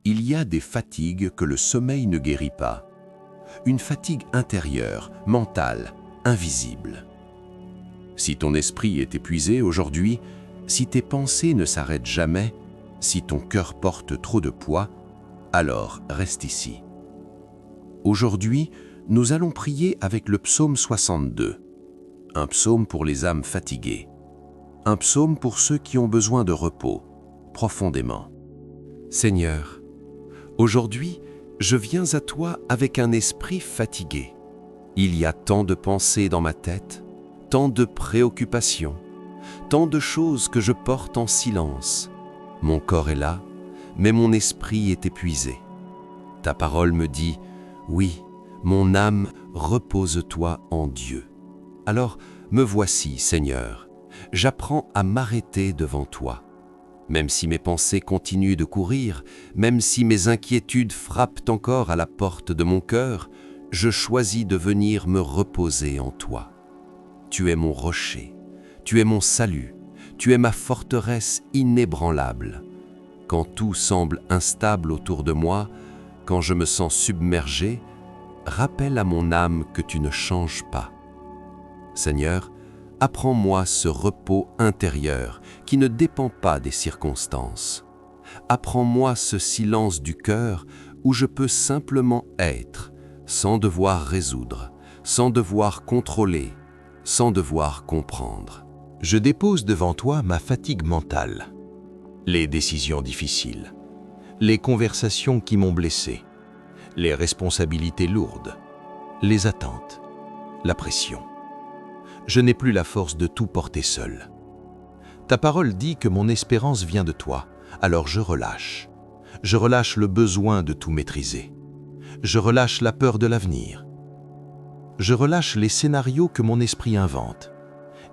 Il y a des fatigues que le sommeil ne guérit pas. Une fatigue intérieure, mentale, invisible. Si ton esprit est épuisé aujourd'hui, si tes pensées ne s'arrêtent jamais, si ton cœur porte trop de poids, alors reste ici. Aujourd'hui, nous allons prier avec le psaume 62, un psaume pour les âmes fatiguées, un psaume pour ceux qui ont besoin de repos, profondément. Seigneur, aujourd'hui, je viens à toi avec un esprit fatigué. Il y a tant de pensées dans ma tête, tant de préoccupations, tant de choses que je porte en silence. Mon corps est là, mais mon esprit est épuisé. Ta parole me dit, oui, mon âme, repose-toi en Dieu. Alors, me voici, Seigneur. J'apprends à m'arrêter devant toi. Même si mes pensées continuent de courir, même si mes inquiétudes frappent encore à la porte de mon cœur, je choisis de venir me reposer en toi. Tu es mon rocher, tu es mon salut, tu es ma forteresse inébranlable. Quand tout semble instable autour de moi, quand je me sens submergé, rappelle à mon âme que tu ne changes pas. Seigneur, apprends-moi ce repos intérieur qui ne dépend pas des circonstances. Apprends-moi ce silence du cœur où je peux simplement être, sans devoir résoudre, sans devoir contrôler, sans devoir comprendre. Je dépose devant toi ma fatigue mentale, les décisions difficiles, les conversations qui m'ont blessé, les responsabilités lourdes, les attentes, la pression. Je n'ai plus la force de tout porter seul. Ta parole dit que mon espérance vient de toi, alors je relâche. Je relâche le besoin de tout maîtriser. Je relâche la peur de l'avenir. Je relâche les scénarios que mon esprit invente.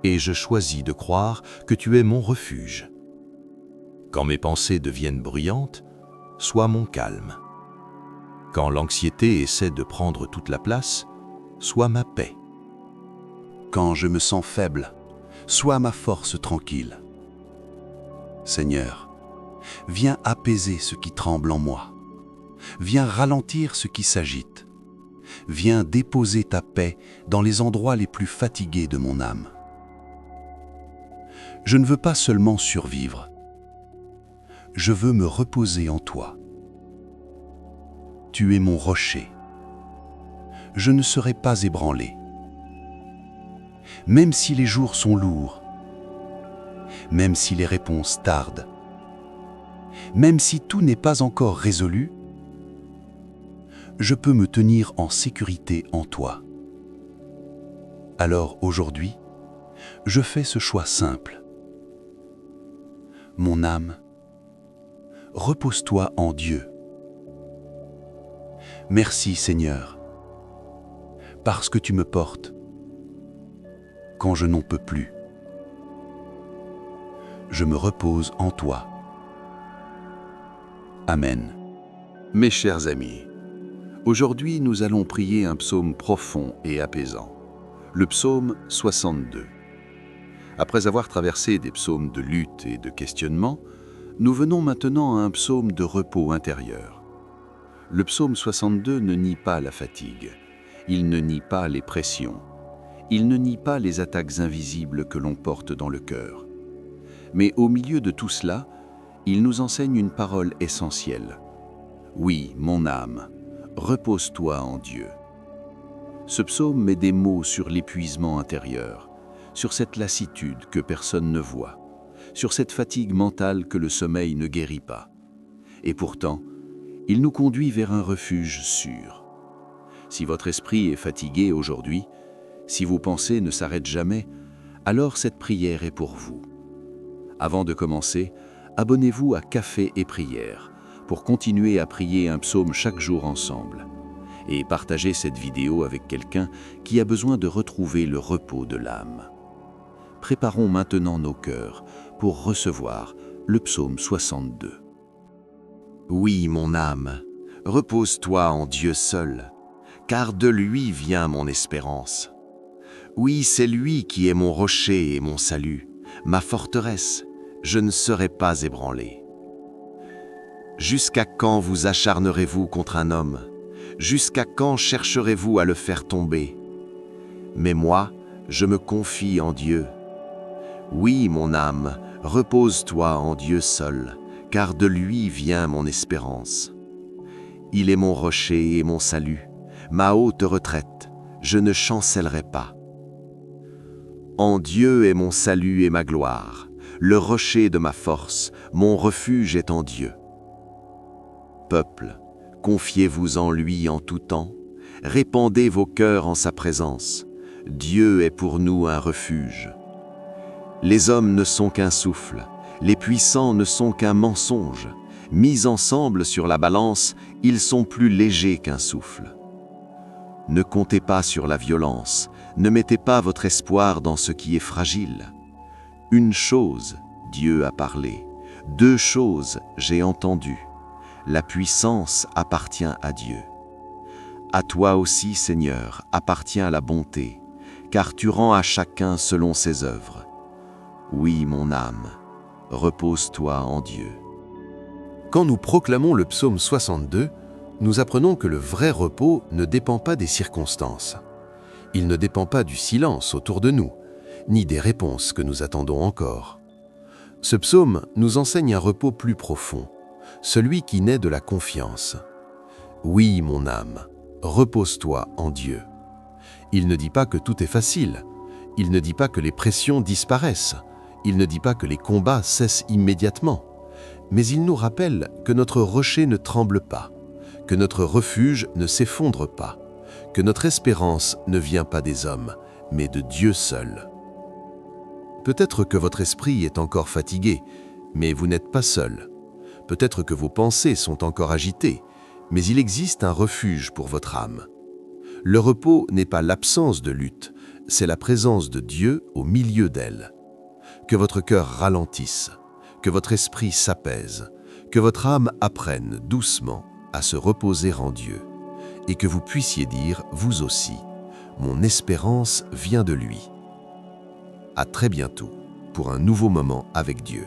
Et je choisis de croire que tu es mon refuge. Quand mes pensées deviennent bruyantes, sois mon calme. Quand l'anxiété essaie de prendre toute la place, sois ma paix. Quand je me sens faible, sois ma force tranquille. Seigneur, viens apaiser ce qui tremble en moi. Viens ralentir ce qui s'agite. Viens déposer ta paix dans les endroits les plus fatigués de mon âme. Je ne veux pas seulement survivre. Je veux me reposer en toi. Tu es mon rocher. Je ne serai pas ébranlé. Même si les jours sont lourds, même si les réponses tardent, même si tout n'est pas encore résolu, je peux me tenir en sécurité en toi. Alors aujourd'hui, je fais ce choix simple. Mon âme, repose-toi en Dieu. Merci Seigneur, parce que tu me portes quand je n'en peux plus. Je me repose en toi. Amen. Mes chers amis, aujourd'hui nous allons prier un psaume profond et apaisant, le psaume 62. Après avoir traversé des psaumes de lutte et de questionnement, nous venons maintenant à un psaume de repos intérieur. Le psaume 62 ne nie pas la fatigue, il ne nie pas les pressions, il ne nie pas les attaques invisibles que l'on porte dans le cœur. Mais au milieu de tout cela, il nous enseigne une parole essentielle. Oui, mon âme, repose-toi en Dieu. Ce psaume met des mots sur l'épuisement intérieur, sur cette lassitude que personne ne voit, sur cette fatigue mentale que le sommeil ne guérit pas. Et pourtant, il nous conduit vers un refuge sûr. Si votre esprit est fatigué aujourd'hui, si vos pensées ne s'arrêtent jamais, alors cette prière est pour vous. Avant de commencer, abonnez-vous à Café et Prière pour continuer à prier un psaume chaque jour ensemble. Et partagez cette vidéo avec quelqu'un qui a besoin de retrouver le repos de l'âme. Préparons maintenant nos cœurs pour recevoir le psaume 62. Oui, mon âme, repose-toi en Dieu seul, car de lui vient mon espérance. Oui, c'est lui qui est mon rocher et mon salut, ma forteresse, je ne serai pas ébranlé. Jusqu'à quand vous acharnerez-vous contre un homme? Jusqu'à quand chercherez-vous à le faire tomber? Mais moi, je me confie en Dieu. Oui, mon âme, repose-toi en Dieu seul, car de lui vient mon espérance. Il est mon rocher et mon salut, ma haute retraite, je ne chancellerai pas. En Dieu est mon salut et ma gloire, le rocher de ma force, mon refuge est en Dieu. Peuple, confiez-vous en lui en tout temps, répandez vos cœurs en sa présence. Dieu est pour nous un refuge. Les hommes ne sont qu'un souffle, les puissants ne sont qu'un mensonge. Mis ensemble sur la balance, ils sont plus légers qu'un souffle. Ne comptez pas sur la violence, ne mettez pas votre espoir dans ce qui est fragile. Une chose, Dieu a parlé, deux choses, j'ai entendu. La puissance appartient à Dieu. À toi aussi, Seigneur, appartient la bonté, car tu rends à chacun selon ses œuvres. Oui, mon âme, repose-toi en Dieu. Quand nous proclamons le psaume 62, nous apprenons que le vrai repos ne dépend pas des circonstances. Il ne dépend pas du silence autour de nous, ni des réponses que nous attendons encore. Ce psaume nous enseigne un repos plus profond, celui qui naît de la confiance. Oui, mon âme, repose-toi en Dieu. Il ne dit pas que tout est facile, il ne dit pas que les pressions disparaissent, il ne dit pas que les combats cessent immédiatement, mais il nous rappelle que notre rocher ne tremble pas, que notre refuge ne s'effondre pas, que notre espérance ne vient pas des hommes, mais de Dieu seul. Peut-être que votre esprit est encore fatigué, mais vous n'êtes pas seul. Peut-être que vos pensées sont encore agitées, mais il existe un refuge pour votre âme. Le repos n'est pas l'absence de lutte, c'est la présence de Dieu au milieu d'elle. Que votre cœur ralentisse, que votre esprit s'apaise, que votre âme apprenne doucement à se reposer en Dieu, et que vous puissiez dire, vous aussi, « Mon espérance vient de lui ». À très bientôt pour un nouveau moment avec Dieu.